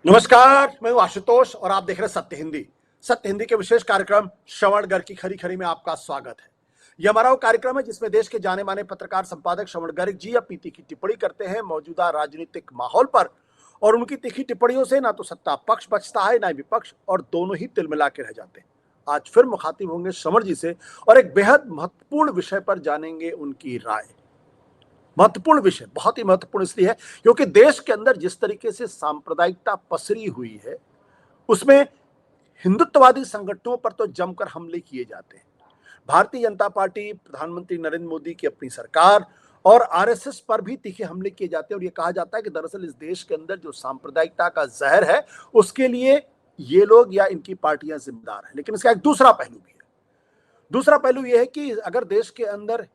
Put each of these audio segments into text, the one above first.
नमस्कार, मैं हूं आशुतोष और आप देख रहे हैं सत्य हिंदी। सत्य हिंदी के विशेष कार्यक्रम श्रवण की खरी खरी में आपका स्वागत है। यह हमारा वो कार्यक्रम है जिसमें देश के जाने माने पत्रकार संपादक श्रवण गर्ग जी अपनी तीखी टिप्पणी करते हैं मौजूदा राजनीतिक माहौल पर, और उनकी तीखी टिप्पणियों से ना तो सत्ता पक्ष बचता है ना विपक्ष, और दोनों ही तिलमिला के रह जाते हैं। आज फिर मुखातिब होंगे श्रवण जी से और एक बेहद महत्वपूर्ण विषय पर जानेंगे उनकी राय। महत्वपूर्ण विषय बहुत ही महत्वपूर्ण इसलिए है क्योंकि देश के अंदर जिस तरीके से सांप्रदायिकता पसरी हुई है उसमें हिंदुत्ववादी संगठनों पर तो जमकर हमले किए जाते हैं। भारतीय जनता पार्टी, प्रधानमंत्री नरेंद्र मोदी की अपनी सरकार और आरएसएस पर भी तीखे हमले किए जाते हैं, और यह कहा जाता है कि दरअसल इस देश के अंदर जो सांप्रदायिकता का जहर है उसके लिए ये लोग या इनकी पार्टियां जिम्मेदार हैं। लेकिन इसका एक दूसरा पहलू भी है। दूसरा पहलू यह है कि अगर देश के अंदर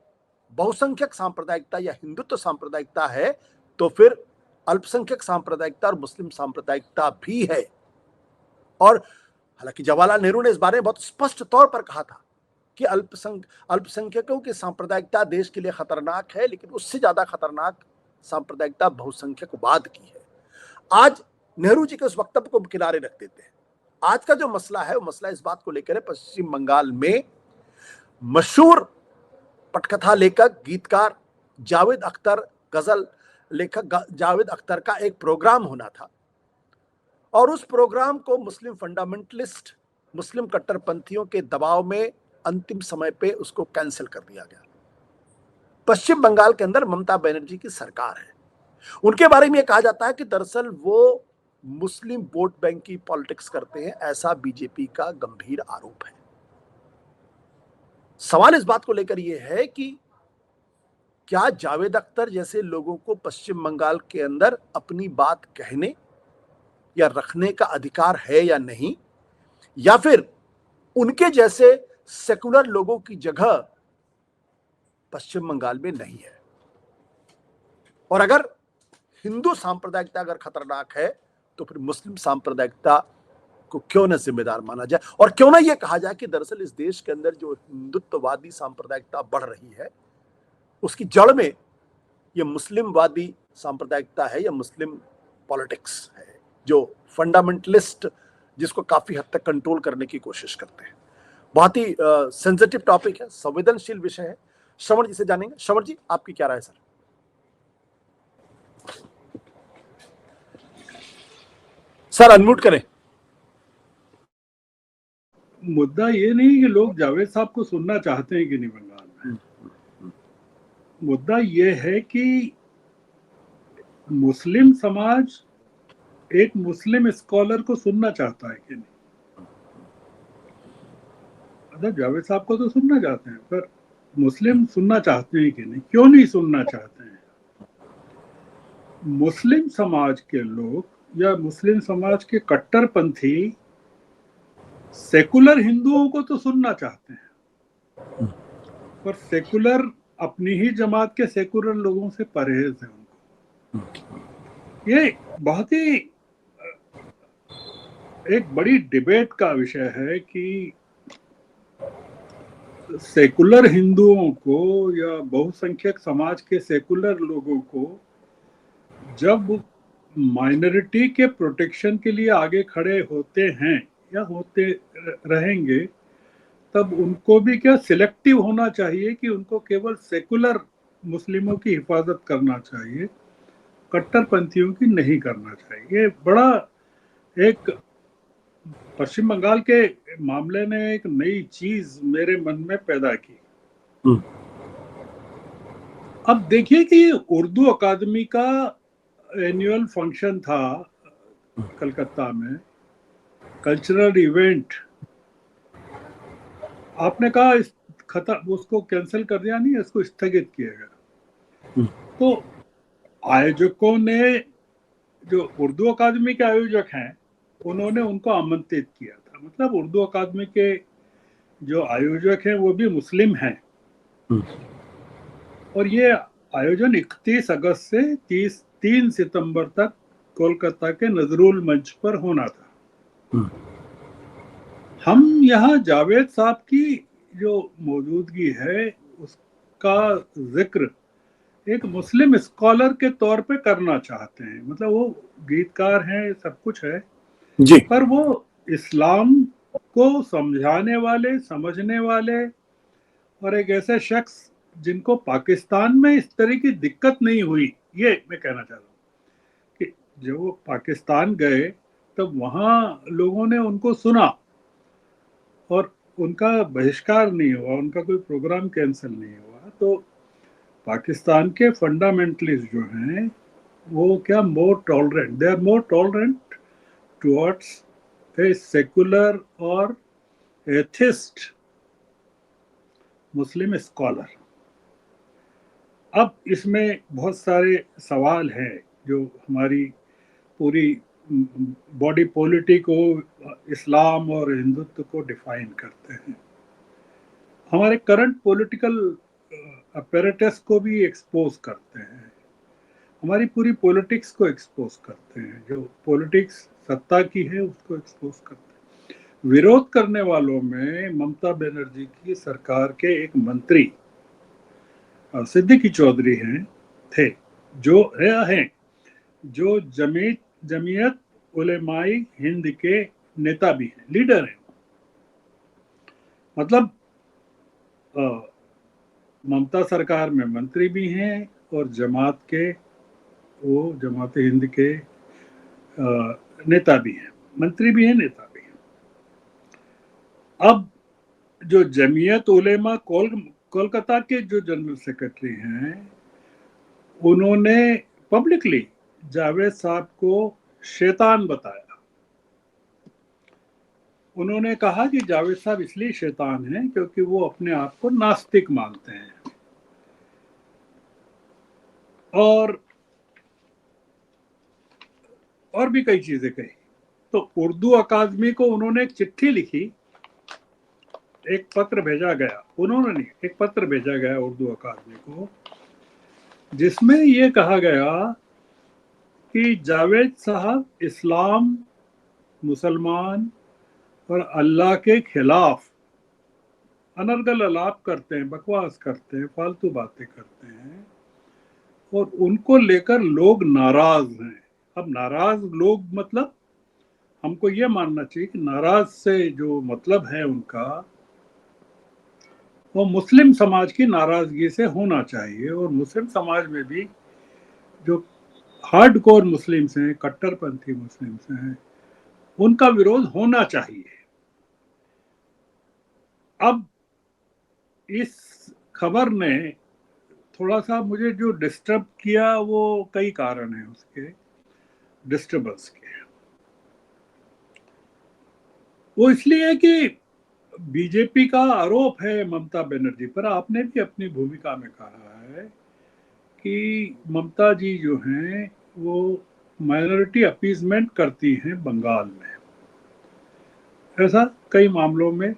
बहुसंख्यक सांप्रदायिकता या हिंदुत्व सांप्रदायिकता है तो फिर अल्पसंख्यक सांप्रदायिकता और मुस्लिम सांप्रदायिकता भी है। और हालांकि जवाहरलाल नेहरू ने इस बारे में बहुत स्पष्ट तौर पर कहा था कि अल्पसंख्यकों की सांप्रदायिकता देश के लिए खतरनाक है, लेकिन उससे ज्यादा खतरनाक सांप्रदायिकता बहुसंख्यकवाद की है। आज नेहरू जी के उस वक्तव्य को किनारे रख देते हैं। आज का जो मसला है वो मसला इस बात को लेकर है, पश्चिम बंगाल में मशहूर पटकथा लेखक गीतकार जावेद अख्तर, गजल लेखक जावेद अख्तर का एक प्रोग्राम होना था, और उस प्रोग्राम को मुस्लिम फंडामेंटलिस्ट, मुस्लिम कट्टरपंथियों के दबाव में अंतिम समय पे उसको कैंसिल कर दिया गया। पश्चिम बंगाल के अंदर ममता बनर्जी की सरकार है। उनके बारे में यह कहा जाता है कि दरअसल वो मुस्लिम वोट बैंक की पॉलिटिक्स करते हैं, ऐसा बीजेपी का गंभीर आरोप है। सवाल इस बात को लेकर यह है कि क्या जावेद अख्तर जैसे लोगों को पश्चिम बंगाल के अंदर अपनी बात कहने या रखने का अधिकार है या नहीं, या फिर उनके जैसे सेकुलर लोगों की जगह पश्चिम बंगाल में नहीं है। और अगर हिंदू सांप्रदायिकता अगर खतरनाक है तो फिर मुस्लिम सांप्रदायिकता को क्यों न जिम्मेदार माना जाए, और क्यों ना यह कहा जाए कि दरअसल इस देश के अंदर जो हिंदुत्ववादी सांप्रदायिकता बढ़ रही है उसकी जड़ में यह मुस्लिमवादी सांप्रदायिकता है या मुस्लिम पॉलिटिक्स है, जो फंडामेंटलिस्ट जिसको काफी हद तक कंट्रोल करने की कोशिश करते हैं। बहुत ही सेंसिटिव टॉपिक है, संवेदनशील विषय है। श्रवण जी से जानेंगे। श्रवण जी, आपकी क्या राय सर? सर अनम्यूट करें। मुद्दा ये नहीं कि लोग जावेद साहब को सुनना चाहते हैं कि नहीं बंगाल में। मुद्दा ये है कि मुस्लिम समाज एक मुस्लिम स्कॉलर को सुनना चाहता है कि नहीं। मतलब जावेद साहब को तो सुनना चाहते हैं, पर मुस्लिम सुनना चाहते हैं कि नहीं, क्यों नहीं सुनना चाहते हैं? मुस्लिम समाज के लोग या मुस्लिम समाज के कट्टरपंथी सेकुलर हिंदुओं को तो सुनना चाहते हैं, पर सेकुलर अपनी ही जमात के सेकुलर लोगों से परहेज है उनको। ये बहुत ही एक बड़ी डिबेट का विषय है कि सेकुलर हिंदुओं को या बहुसंख्यक समाज के सेकुलर लोगों को जब माइनॉरिटी के प्रोटेक्शन के लिए आगे खड़े होते हैं या होते रहेंगे, तब उनको भी क्या सिलेक्टिव होना चाहिए कि उनको केवल सेकुलर मुस्लिमों की हिफाजत करना चाहिए, कट्टरपंथियों की नहीं करना चाहिए। ये बड़ा एक पश्चिम बंगाल के मामले ने एक नई चीज मेरे मन में पैदा की। अब देखिए कि उर्दू अकादमी का एनुअल फंक्शन था कलकत्ता में, कल्चरल इवेंट। आपने कहा उसको कैंसिल कर दिया, नहीं, इसको स्थगित किया गया। तो आयोजकों ने, जो उर्दू अकादमी के आयोजक हैं, उन्होंने उनको आमंत्रित किया था। मतलब उर्दू अकादमी के जो आयोजक हैं वो भी मुस्लिम हैं, और ये आयोजन 31 अगस्त से 3 सितंबर तक कोलकाता के नजरुल मंच पर होना था। हम यहाँ जावेद साहब की जो मौजूदगी है उसका जिक्र एक मुस्लिम स्कॉलर के तौर पे करना चाहते हैं। मतलब वो गीतकार हैं, सब कुछ है, जी। पर वो इस्लाम को समझाने वाले, समझने वाले, और एक ऐसे शख्स जिनको पाकिस्तान में इस तरह की दिक्कत नहीं हुई, ये मैं कहना चाह रहा हूँ कि जब वो पाकिस्तान गए तब वहाँ लोगों ने उनको सुना और उनका बहिष्कार नहीं हुआ, उनका कोई प्रोग्राम कैंसिल नहीं हुआ। तो पाकिस्तान के फंडामेंटलिस्ट जो हैं वो क्या more tolerant, they are more tolerant towards a secular और एथिस्ट मुस्लिम स्कॉलर। अब इसमें बहुत सारे सवाल हैं जो हमारी पूरी बॉडी पॉलिटी को, इस्लाम और हिंदुत्व को डिफाइन करते हैं, हमारे करंट पॉलिटिकल अपैरेटस को भी एक्सपोज करते हैं, हमारी पूरी पॉलिटिक्स को एक्सपोज करते हैं। जो पॉलिटिक्स सत्ता की है उसको एक्सपोज करते हैं। विरोध करने वालों में ममता बनर्जी की सरकार के एक मंत्री सिद्दीकी चौधरी हैं, थे, जो हैं, जो जमीयत उलेमाई हिंद के नेता भी हैं, लीडर हैं। मतलब ममता सरकार में मंत्री भी हैं और जमात के, वो जमात हिंद के नेता भी हैं, मंत्री भी हैं, नेता भी हैं। अब जो जमीयत उलेमा कोलकाता के जो जनरल सेक्रेटरी हैं, उन्होंने पब्लिकली जावेद साहब को शैतान बताया। उन्होंने कहा कि जावेद साहब इसलिए शैतान हैं क्योंकि वो अपने आप को नास्तिक मानते हैं, और भी कई चीजें कही। तो उर्दू अकादमी को उन्होंने एक चिट्ठी लिखी, एक पत्र भेजा गया, उन्होंने नहीं, एक पत्र भेजा गया उर्दू अकादमी को, जिसमें ये कहा गया कि जावेद साहब इस्लाम, मुसलमान और अल्लाह के खिलाफ अनर्गल अलाप करते हैं, बकवास करते हैं, फालतू बातें करते हैं, और उनको लेकर लोग नाराज हैं। अब नाराज लोग मतलब हमको ये मानना चाहिए कि नाराज से जो मतलब है उनका, वो मुस्लिम समाज की नाराजगी से होना चाहिए। और मुस्लिम समाज में भी जो हार्ड कोर मुस्लिम्स हैं, कट्टरपंथी मुस्लिम्स हैं, उनका विरोध होना चाहिए। अब इस खबर ने थोड़ा सा मुझे जो डिस्टर्ब किया, वो कई कारण हैं उसके डिस्टर्बेंस के। वो इसलिए कि बीजेपी का आरोप है ममता बनर्जी पर, आपने भी अपनी भूमिका में कहा है कि ममता जी जो हैं वो माइनॉरिटी अपीजमेंट करती हैं बंगाल में। ऐसा कई मामलों में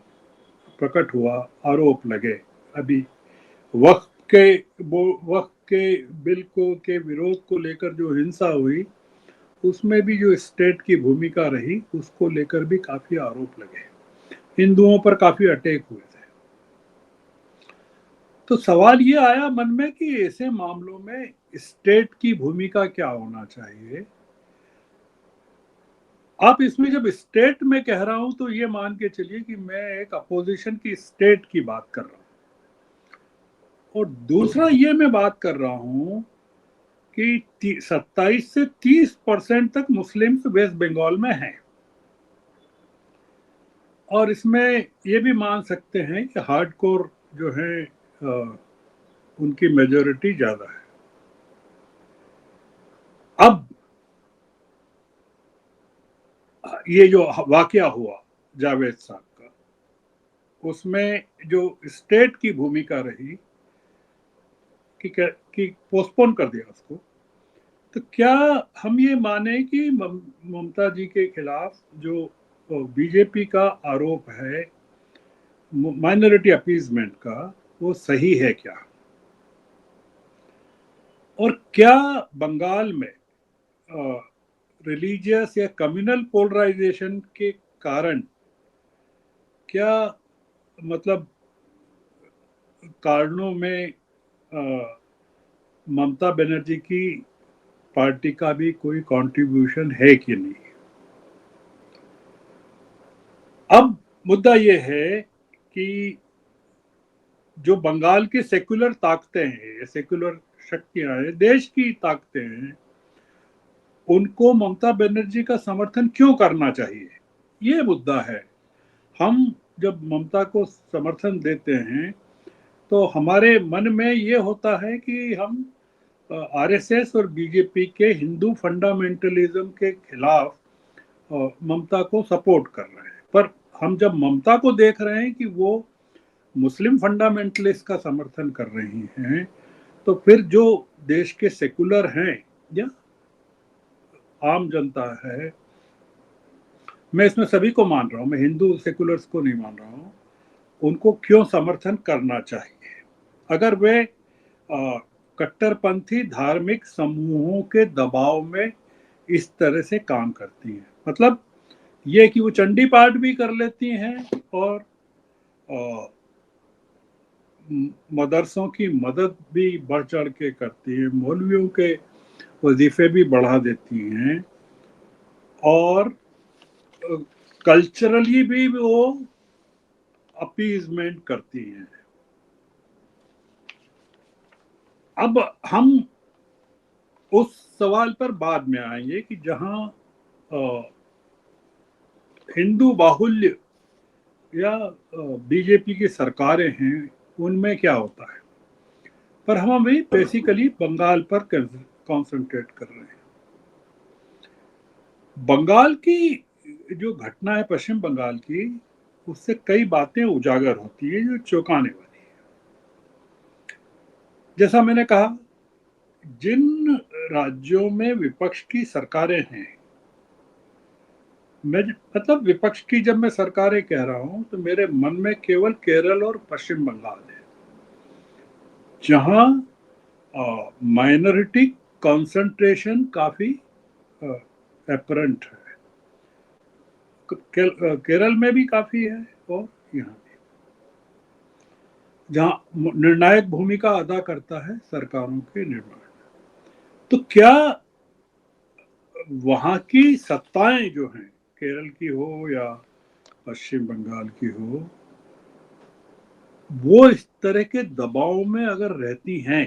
प्रकट हुआ, आरोप लगे। अभी वक्फ के वक्फ के बिल को के विरोध को लेकर जो हिंसा हुई, उसमें भी जो स्टेट की भूमिका रही, उसको लेकर भी काफी आरोप लगे, हिंदुओं पर काफी अटैक हुए थे। तो सवाल ये आया मन में कि ऐसे मामलों में स्टेट की भूमिका क्या होना चाहिए। आप इसमें जब स्टेट में कह रहा हूं तो ये मान के चलिए कि मैं एक अपोजिशन की स्टेट की बात कर रहा हूं, और दूसरा ये मैं बात कर रहा हूं कि 27 से 30% तक मुस्लिम्स वेस्ट बंगाल में हैं, और इसमें ये भी मान सकते हैं कि हार्डकोर जो है उनकी मेजोरिटी ज्यादा है। अब ये जो वाकया हुआ जावेद साहब का, उसमें जो स्टेट की भूमिका रही कि पोस्टपोन कर दिया उसको, तो क्या हम ये माने कि ममता जी के खिलाफ जो बीजेपी का आरोप है माइनॉरिटी अपीजमेंट का, वो सही है क्या? और क्या बंगाल में रिलीजियस या कम्युनल पोलराइजेशन के कारण क्या, मतलब कारणों में ममता बनर्जी की पार्टी का भी कोई कंट्रीब्यूशन है कि नहीं। अब मुद्दा यह है कि जो बंगाल की सेक्युलर ताकतें हैं, सेक्युलर शक्तियां हैं, देश की ताकतें हैं, उनको ममता बनर्जी का समर्थन क्यों करना चाहिए, ये मुद्दा है। हम जब ममता को समर्थन देते हैं तो हमारे मन में ये होता है कि हम आरएसएस और बीजेपी के हिंदू फंडामेंटलिज्म के खिलाफ ममता को सपोर्ट कर रहे हैं। पर हम जब ममता को देख रहे हैं कि वो मुस्लिम फंडामेंटलिस्ट का समर्थन कर रही हैं, तो फिर जो देश के सेकुलर हैं या आम जनता है, मैं इसमें सभी को मान रहा हूं, मैं हिंदू सेकुलर्स को नहीं मान रहा हूं, उनको क्यों समर्थन करना चाहिए अगर वे कट्टरपंथी धार्मिक समूहों के दबाव में इस तरह से काम करती हैं। मतलब ये कि वो चंडी पाठ भी कर लेती हैं और मदरसों की मदद भी बढ़ चढ़ के करती हैं, मौलवियों के वजीफे भी बढ़ा देती हैं, और कल्चरली भी वो अपीजमेंट करती हैं। अब हम उस सवाल पर बाद में आएंगे कि जहां हिंदू बाहुल्य या बीजेपी की सरकारें हैं, उनमें क्या होता है। पर हम अभी बेसिकली बंगाल पर कंसंट्रेट कर रहे हैं। बंगाल की जो घटना है पश्चिम बंगाल की, उससे कई बातें उजागर होती है जो चौंकाने वाली है। जैसा मैंने कहा, जिन राज्यों में विपक्ष की सरकारें हैं, मैं मतलब विपक्ष की जब मैं सरकारें कह रहा हूं तो मेरे मन में केवल केरल और पश्चिम बंगाल है, जहां माइनॉरिटी कंसंट्रेशन काफी एपरेंट है। केरल में भी काफी है और यहाँ भी, जहां निर्णायक भूमिका अदा करता है सरकारों के निर्माण। तो क्या वहां की सत्ताएं जो हैं, केरल की हो या पश्चिम बंगाल की हो, वो इस तरह के दबाव में अगर रहती हैं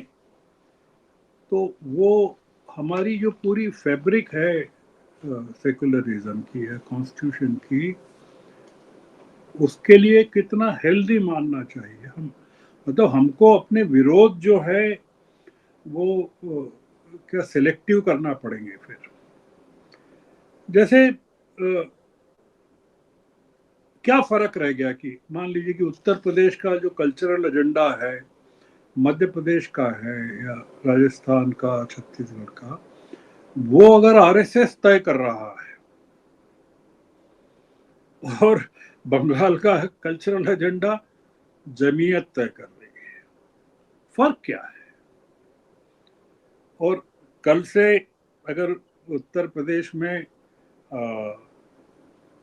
तो वो हमारी जो पूरी फैब्रिक है सेकुलरिज्म की है, कॉन्स्टिट्यूशन की, उसके लिए कितना हेल्दी मानना चाहिए। हम मतलब हमको अपने विरोध जो है वो क्या सिलेक्टिव करना पड़ेंगे फिर। जैसे क्या फर्क रह गया कि मान लीजिए कि उत्तर प्रदेश का जो कल्चरल एजेंडा है, मध्य प्रदेश का है या राजस्थान का, छत्तीसगढ़ का, वो अगर आरएसएस तय कर रहा है और बंगाल का कल्चरल एजेंडा जमीयत तय कर रही है, फर्क क्या है। और कल से अगर उत्तर प्रदेश में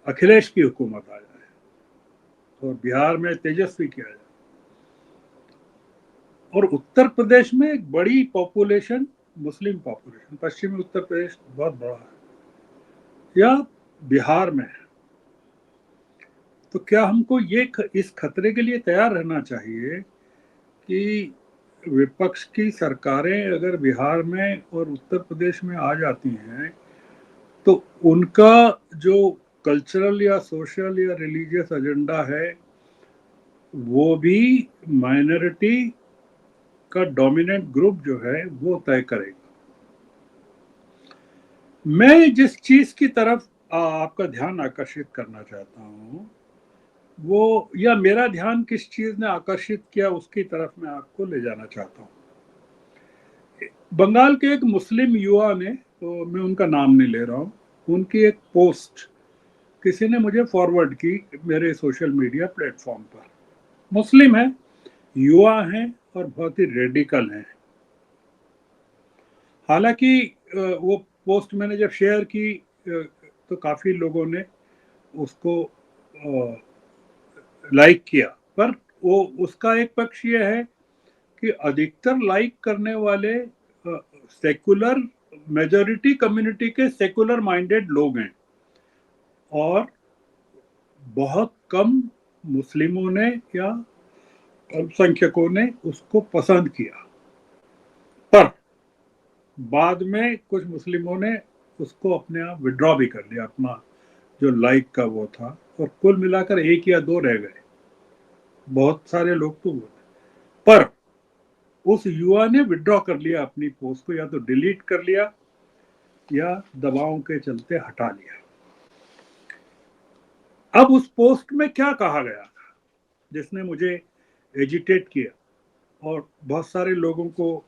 अखिलेश की हुकूमत आ जाए और बिहार में तेजस्वी किया जाए, और उत्तर प्रदेश में एक बड़ी पॉपुलेशन, मुस्लिम पॉपुलेशन, पश्चिमी उत्तर प्रदेश बहुत बड़ा है, या बिहार में है, तो क्या हमको ये इस खतरे के लिए तैयार रहना चाहिए कि विपक्ष की सरकारें अगर बिहार में और उत्तर प्रदेश में आ जाती हैं तो उनका जो कल्चरल या सोशल या रिलीजियस एजेंडा है वो भी माइनॉरिटी का डोमिनेंट ग्रुप जो है वो तय करेगा। मैं जिस चीज की तरफ आपका ध्यान आकर्षित करना चाहता हूं, वो या मेरा ध्यान किस चीज ने आकर्षित किया उसकी तरफ मैं आपको ले जाना चाहता हूं। बंगाल के एक मुस्लिम युवा ने, तो मैं उनका नाम नहीं ले रहा हूं, उनकी एक पोस्ट किसी ने मुझे फॉरवर्ड की मेरे सोशल मीडिया प्लेटफॉर्म पर। मुस्लिम है, युवा हैं और बहुत ही रेडिकल हैं। हालांकि वो पोस्ट मैंने जब शेयर की तो काफी लोगों ने उसको लाइक किया, पर वो उसका एक पक्ष ये है कि अधिकतर लाइक करने वाले सेकुलर मेजॉरिटी कम्युनिटी के सेकुलर माइंडेड लोग हैं और बहुत कम मुस्लिमों ने या अल्पसंख्यकों ने उसको पसंद किया, पर बाद में कुछ मुस्लिमों ने उसको अपने आप विड्रॉ भी कर लिया, अपना जो लाइक का वो था, और कुल मिलाकर 1 या 2 रह गए, बहुत सारे लोग तो वो। पर उस युवा ने विड्रॉ कर लिया अपनी पोस्ट को, या तो डिलीट कर लिया या दबावों के चलते हटा लिया। अब उस पोस्ट में क्या कहा गया था जिसने मुझे एजिटेट किया और बहुत सारे लोगों को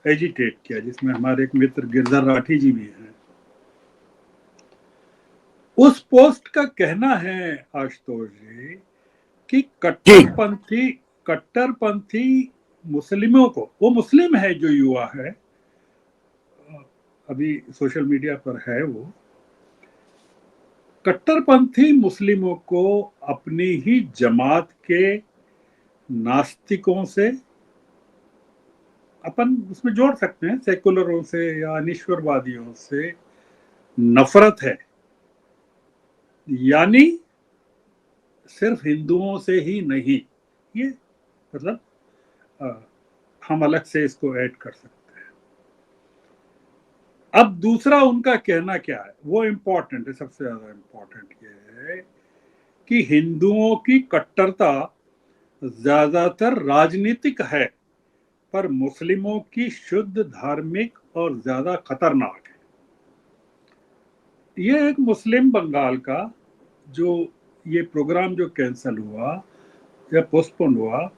एजिटेट किया, जिसमें हमारे एक मित्र गिरधर राठी जी भी हैं। उस पोस्ट का कहना है, आशुतोष जी, कि कट्टरपंथी मुस्लिमों को, वो मुस्लिम है जो युवा है, अभी सोशल मीडिया पर है, वो कट्टरपंथी मुस्लिमों को अपनी ही जमात के नास्तिकों से, अपन उसमें जोड़ सकते हैं सेकुलरों से या अनिश्वरवादियों से, नफरत है। यानी सिर्फ हिंदुओं से ही नहीं, ये मतलब हम अलग से इसको ऐड कर सकते हैं। अब दूसरा उनका कहना क्या है, वो इंपॉर्टेंट है, सबसे ज्यादा इंपॉर्टेंट ये है कि हिंदुओं की कट्टरता ज्यादातर राजनीतिक है, पर मुस्लिमों की शुद्ध धार्मिक और ज्यादा खतरनाक है। ये एक मुस्लिम बंगाल का जो ये प्रोग्राम जो कैंसिल हुआ या पोस्टपोन हुआ,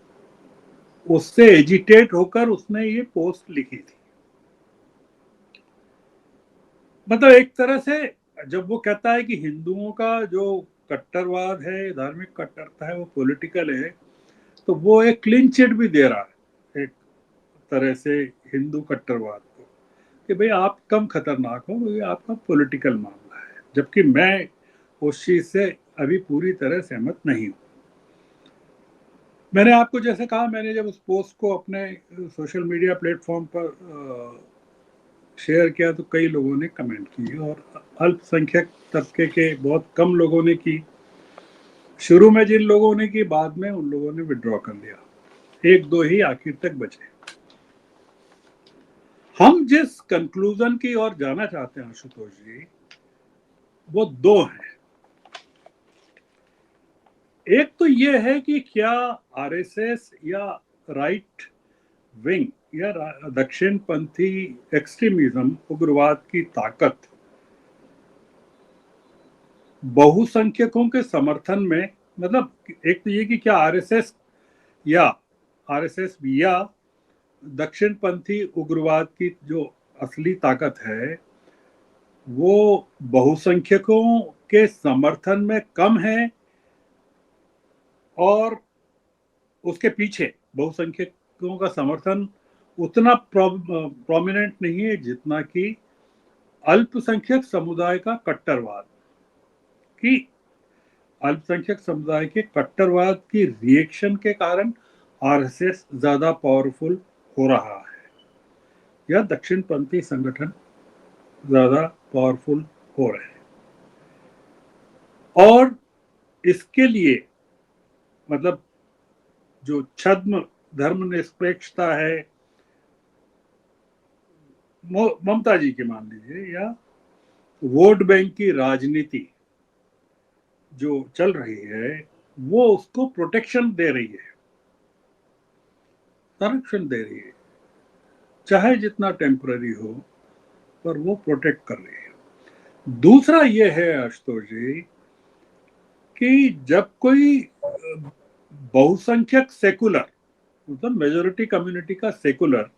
उससे एजिटेट होकर उसने ये पोस्ट लिखी थी। मतलब एक तरह से जब वो कहता है कि हिंदुओं का जो कट्टरवाद है, धार्मिक कट्टरता है, वो पॉलिटिकल है, तो वो एक क्लीन चिट भी दे रहा है एक तरह से हिंदू कट्टरवाद को, कि भाई आप कम खतरनाक हो, ये आपका पॉलिटिकल मामला है। जबकि मैं उस चीज से अभी पूरी तरह सहमत नहीं हूं। मैंने आपको जैसे कहा, मैंने जब उस पोस्ट को अपने सोशल मीडिया प्लेटफॉर्म पर शेयर किया तो कई लोगों ने कमेंट किए, और अल्पसंख्यक तबके के बहुत कम लोगों ने की। शुरू में जिन लोगों ने की, बाद में उन लोगों ने विड्रॉ कर लिया, 1-2 ही आखिर तक बचे। हम जिस कंक्लूजन की ओर जाना चाहते हैं आशुतोष जी, वो 2 हैं। एक तो ये है कि क्या आरएसएस या राइट विंग या दक्षिणपंथी एक्सट्रीमिज्म, उग्रवाद की ताकत बहुसंख्यकों के समर्थन में, मतलब एक तो ये कि क्या आरएसएस या दक्षिणपंथी उग्रवाद की जो असली ताकत है वो बहुसंख्यकों के समर्थन में कम है, और उसके पीछे बहुसंख्यकों का समर्थन उतना प्रोमिनेंट नहीं है जितना कि अल्पसंख्यक समुदाय का कट्टरवाद। कि अल्पसंख्यक समुदाय के कट्टरवाद की रिएक्शन के कारण आरएसएस ज्यादा पावरफुल हो रहा है, या दक्षिणपंथी संगठन ज्यादा पावरफुल हो रहे हैं। और इसके लिए मतलब जो छद्म धर्मनिरपेक्षता है, ममता जी की मान लीजिए, या वोट बैंक की राजनीति जो चल रही है, वो उसको प्रोटेक्शन दे रही है, संरक्षण दे रही है, चाहे जितना टेम्पररी हो, पर वो प्रोटेक्ट कर रही है। दूसरा ये है आशुतोष जी कि जब कोई बहुसंख्यक सेकुलर, मतलब मेजोरिटी कम्युनिटी का सेकुलर,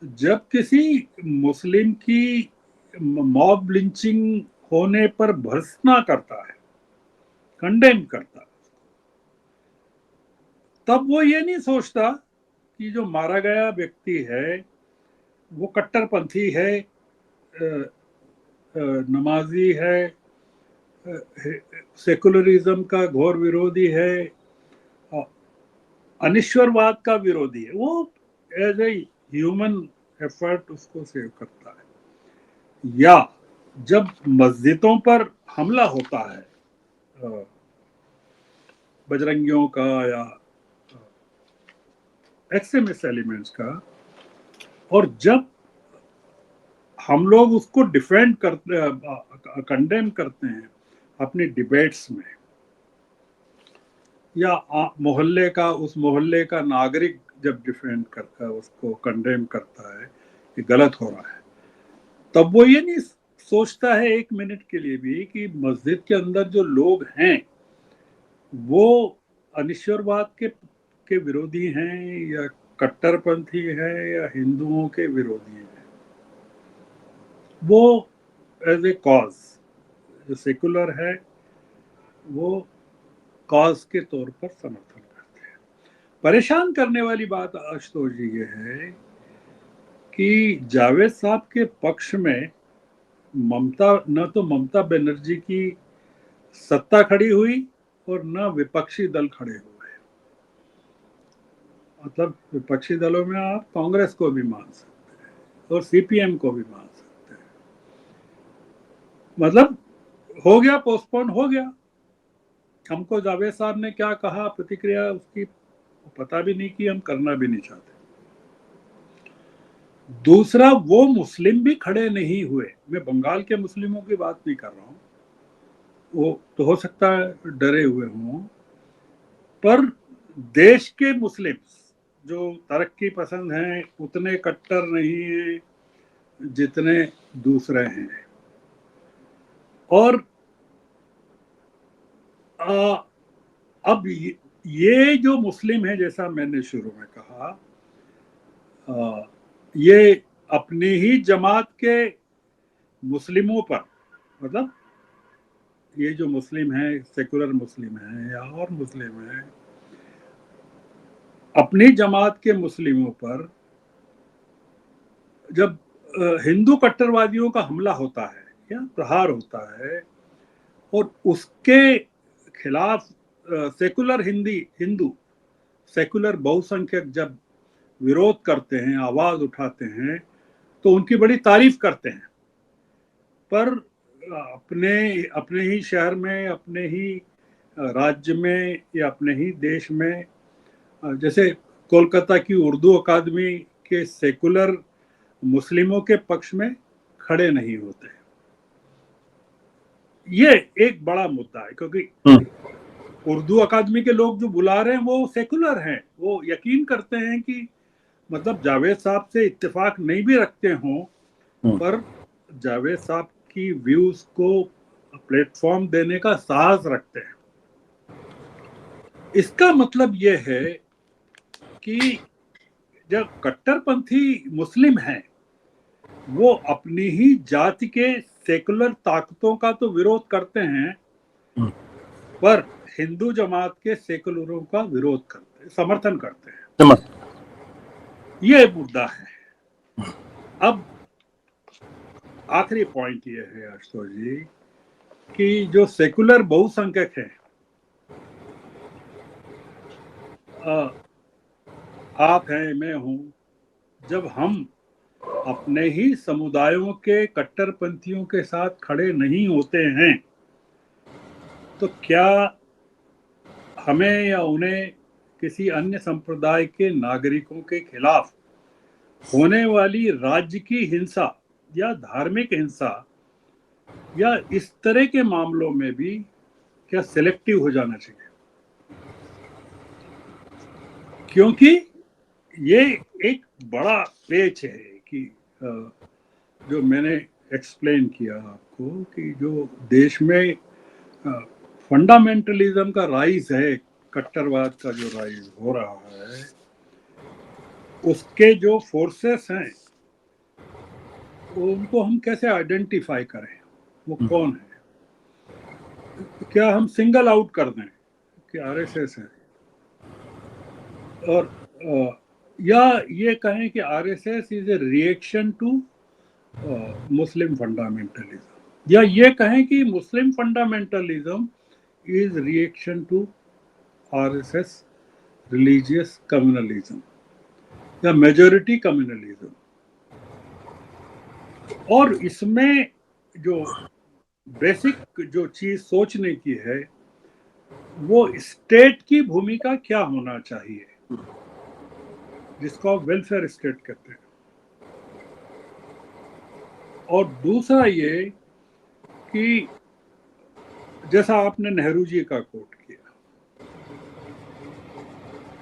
जब किसी मुस्लिम की मॉब लिंचिंग होने पर भर्त्सना करता है, कंडेम करता है, तब वो ये नहीं सोचता कि जो मारा गया व्यक्ति है वो कट्टरपंथी है, नमाजी है, सेकुलरिज्म का घोर विरोधी है, अनिश्वरवाद का विरोधी है। वो एज ए ह्यूमन एफर्ट उसको सेव करता है। या जब मस्जिदों पर हमला होता है बजरंगियों का या एक्सट्रीमिस्ट एलिमेंट्स का, और जब हम लोग उसको डिफेंड करते, कंडेम करते हैं अपनी डिबेट्स में, या मोहल्ले का, उस मोहल्ले का नागरिक जब डिफेंड करता है, उसको कंडेम करता है कि गलत हो रहा है, तब वो ये नहीं सोचता है एक मिनट के लिए भी कि मस्जिद के अंदर जो लोग हैं वो अनिश्वरवाद के विरोधी हैं या कट्टरपंथी हैं या हिंदुओं के विरोधी हैं। वो एज ए कॉज जो सेकुलर है वो कॉज के तौर पर समर्थन करते हैं। परेशान करने वाली बात आशुतोष जी ये है कि जावेद साहब के पक्ष में न तो ममता बनर्जी की सत्ता खड़ी हुई और न विपक्षी दल खड़े हुए। मतलब विपक्षी दलों में आप कांग्रेस को भी मान सकते हैं और सीपीएम को भी मान सकते हैं। मतलब हो गया, पोस्टपोन हो गया। हमको जावेद साहब ने क्या कहा, प्रतिक्रिया उसकी पता भी नहीं की, हम करना भी नहीं चाहते। दूसरा, वो मुस्लिम भी खड़े नहीं हुए। मैं बंगाल के मुस्लिमों की बात नहीं कर रहा हूँ, वो तो हो सकता है डरे हुए हों, पर देश के मुस्लिम जो तरक्की पसंद हैं उतने कट्टर नहीं हैं जितने दूसरे हैं। और अब ये जो मुस्लिम है, जैसा मैंने शुरू में कहा, ये अपनी ही जमात के मुस्लिमों पर, मतलब ये जो मुस्लिम है, सेकुलर मुस्लिम है या और मुस्लिम है, अपनी जमात के मुस्लिमों पर जब हिंदू कट्टरवादियों का हमला होता है या प्रहार होता है और उसके खिलाफ सेकुलर हिंदू सेकुलर बहुसंख्यक जब विरोध करते हैं, आवाज उठाते हैं, तो उनकी बड़ी तारीफ करते हैं। पर अपने अपने ही शहर में, अपने ही राज्य में या अपने ही देश में, जैसे कोलकाता की उर्दू अकादमी के सेकुलर मुस्लिमों के पक्ष में खड़े नहीं होते। ये एक बड़ा मुद्दा है, क्योंकि उर्दू अकादमी के लोग जो बुला रहे हैं वो सेकुलर हैं। वो यकीन करते हैं कि मतलब जावेद साहब से इत्तेफाक नहीं भी रखते हों, पर जावेद साहब की व्यूज को प्लेटफॉर्म देने का साहस रखते हैं। इसका मतलब यह है कि जब कट्टरपंथी मुस्लिम हैं वो अपनी ही जाति के सेकुलर ताकतों का तो विरोध करते हैं, पर हिंदू जमात के सेकुलरों का विरोध करते, समर्थन करते हैं। ये मुद्दा है। अब आखिरी पॉइंट ये है आशुतोष जी कि जो सेकुलर बहुसंख्यक है, आप हैं, मैं हूं, जब हम अपने ही समुदायों के कट्टरपंथियों के साथ खड़े नहीं होते हैं, तो क्या हमें या उन्हें किसी अन्य संप्रदाय के नागरिकों के खिलाफ होने वाली राज्य की हिंसा या धार्मिक हिंसा या इस तरह के मामलों में भी क्या सिलेक्टिव हो जाना चाहिए? क्योंकि ये एक बड़ा पेच है कि जो मैंने एक्सप्लेन किया आपको कि जो देश में फंडामेंटलिज्म का राइज है, कट्टरवाद का जो राइज हो रहा है, उसके जो फोर्सेस हैं उनको हम कैसे आइडेंटिफाई करें, वो कौन है? क्या हम सिंगल आउट कर दें कि आरएसएस है, और या ये कहें कि RSS is a reaction to Muslim fundamentalism, या ये कहें कि Muslim fundamentalism is reaction to RSS religious communalism या मेजॉरिटी कम्युनलिज्म? और इसमें जो बेसिक जो चीज सोचने की है वो स्टेट की भूमिका क्या होना चाहिए, जिसको आप वेलफेयर स्टेट कहते हैं। और दूसरा ये कि जैसा आपने नेहरू जी का कोट किया,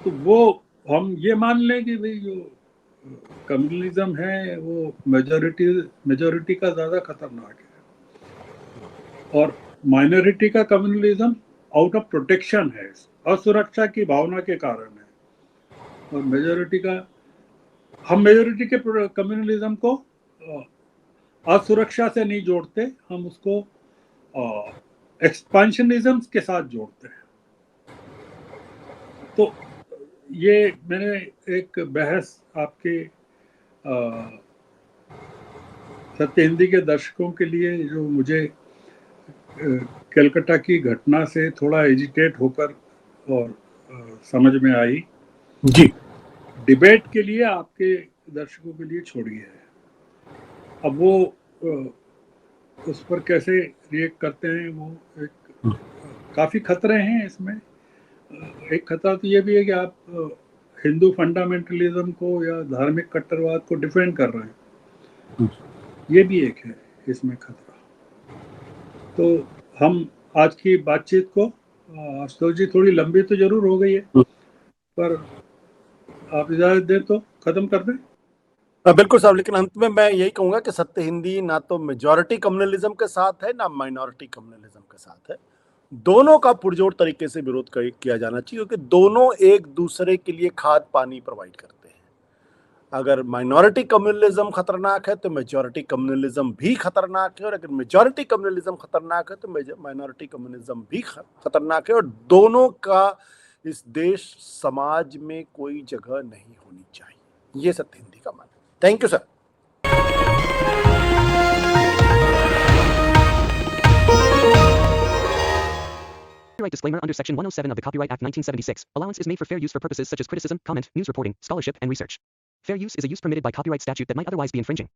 तो वो हम ये मान लें कि भाई जो कम्युनलिज्म है वो मेजोरिटी का ज्यादा खतरनाक है और माइनॉरिटी का कम्युनलिज्म आउट ऑफ प्रोटेक्शन है, असुरक्षा की भावना के कारण है। और हम मेजोरिटी के कम्युनलिज्म को असुरक्षा से नहीं जोड़ते, हम उसको एक्सपेंशनिज्म के साथ जोड़ते हैं। तो ये मैंने एक बहस आपके सत्य हिंदी के दर्शकों के लिए, जो मुझे कलकत्ता की घटना से थोड़ा एजिटेट होकर और समझ में आई जी, डिबेट के लिए आपके दर्शकों के लिए छोड़ी है। अब वो उस पर कैसे रिएक्ट करते हैं, वो एक काफी खतरे हैं इसमें। एक खतरा तो ये भी है कि आप हिंदू फंडामेंटलिज्म को या धार्मिक कट्टरवाद को डिफेंड कर रहे हैं, ये भी एक है इसमें खतरा। तो हम आज की बातचीत को, आशुतोष जी थोड़ी लंबी तो जरूर हो गई है, पर आप इजाजत दें तो खत्म कर दें। बिल्कुल साहब, लेकिन अंत में मैं यही कहूंगा कि सत्य हिंदी ना तो मेजॉरिटी कम्युनलिज्म के साथ है ना माइनॉरिटी कम्युनलिज्म के साथ है। दोनों का पुरजोर तरीके से विरोध किया जाना चाहिए, क्योंकि दोनों एक दूसरे के लिए खाद पानी प्रोवाइड करते हैं। अगर माइनॉरिटी कम्युनलिज्म खतरनाक है तो मेजॉरिटी कम्युनलिज्म भी खतरनाक है, और अगर मेजॉरिटी कम्युनलिज्म खतरनाक है तो माइनॉरिटी कम्युनलिज्म भी खतरनाक है, और दोनों का इस देश समाज में कोई जगह नहीं होनी चाहिए। ये सत्य हिंदी का मानना है। Thank you sir. Copyright disclaimer under Section 107 of the Copyright Act 1976. Allowance is made for fair use for purposes such as criticism, comment, news reporting, scholarship, and research. Fair use is a use permitted by copyright statute that might otherwise be infringing.